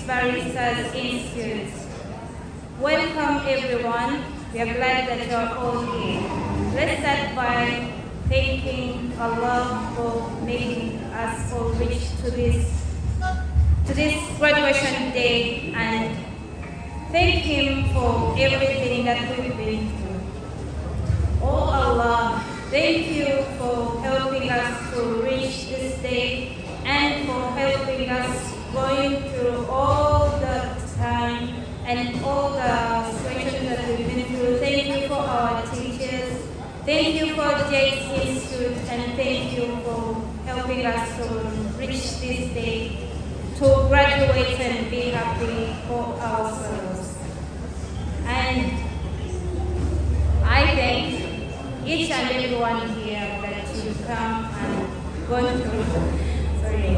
Jex Barista Institute. Welcome everyone. We are glad that you are all here. Let's start by thanking Allah for making us all reach to this graduation day, and thank Him for everything that we've been through. Oh Allah, thank you for helping us to reach this day and for helping us going through all the time and all the situations that we've been through. Thank you for our teachers. Thank you for Jex Institute, and thank you for helping us to reach this day, to graduate and be happy for ourselves. And I thank each and everyone here that you come and go through. Sorry,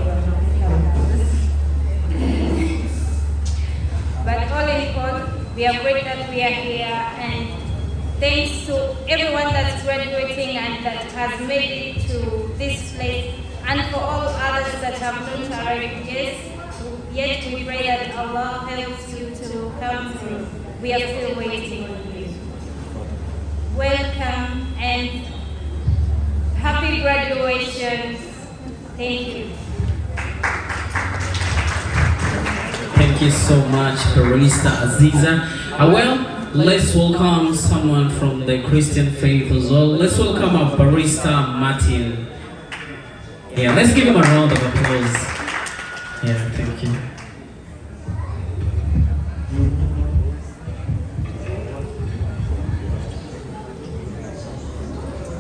but all in all, we are grateful that we are here, and thanks to everyone that's graduating and that has made it to this place, and for all others that have not arrived yet we pray that Allah helps you to come through. We are still waiting on you. Welcome and happy graduation. Thank you. Thank you so much, Barista Aziza. Well, let's welcome someone from the Christian faith as well. Let's welcome our Barista Martin. Yeah, let's give him a round of applause. Yeah, thank you.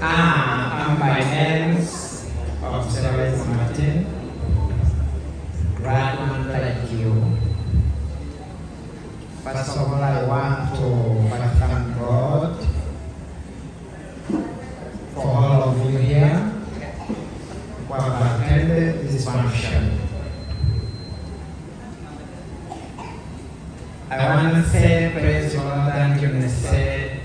I'm by hands of Jex Martin. Right, thank you. First of all, I want to thank God for all of you here who have attended this function. I want to say praise the Lord, and you say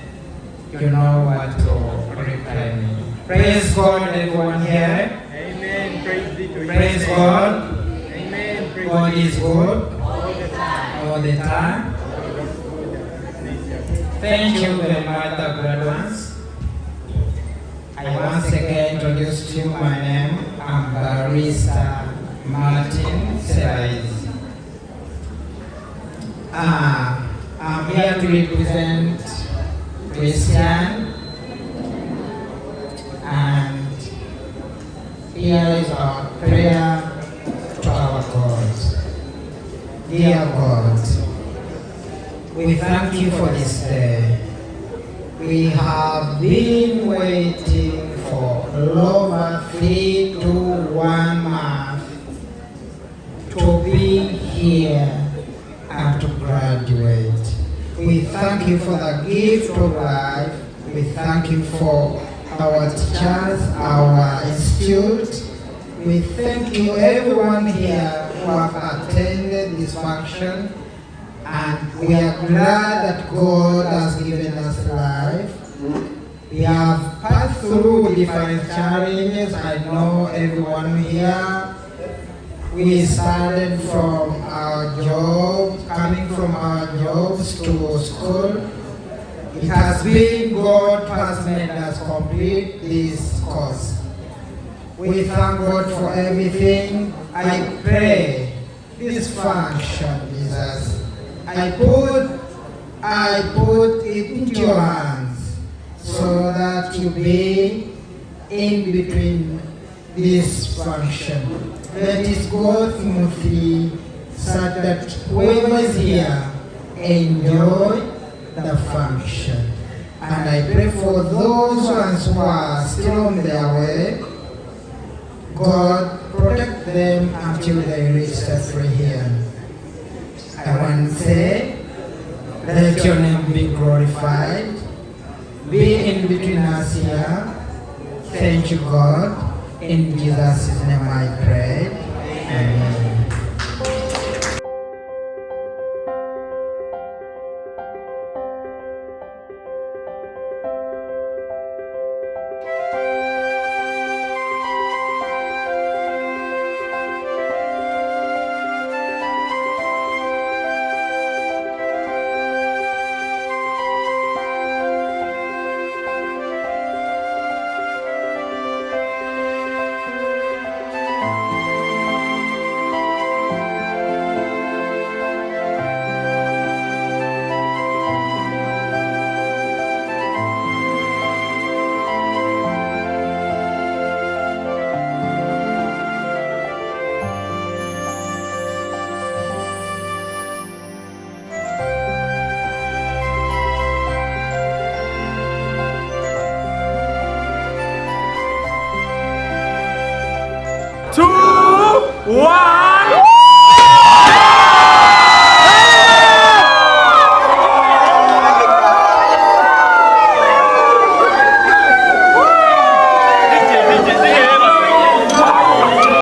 you know what to reply me. Praise God, everyone here. Amen. Praise be to you. Praise God. Amen. Praise God is good all the time. all the time. Thank you very much, the graduates. I once again introduce to you my name. I'm Barista Martin Sebaizi. I'm here to represent Christian, and here is our prayer to our God. Dear God, we thank you for this day. We have been waiting for over 3 to 1 month to be here and to graduate. We thank you for the gift of life. We thank you for our teachers, our institute. We thank you everyone here who have attended this function, and we are glad that God has given us life. We have passed through different challenges. I know everyone here. We started from our job, coming from our jobs to school. It has been God who has made us complete this course. We thank God for everything. I pray this function, Jesus, I put it into your hands so that you be in between this function. Let it go smoothly such that whoever is here enjoy the function. And I pray for those ones who are still on their way, God protect them until they reach the free here. I want to say, let your name be glorified. Be in between us here. Thank you, God. In Jesus' name I pray. Amen. 2, 1.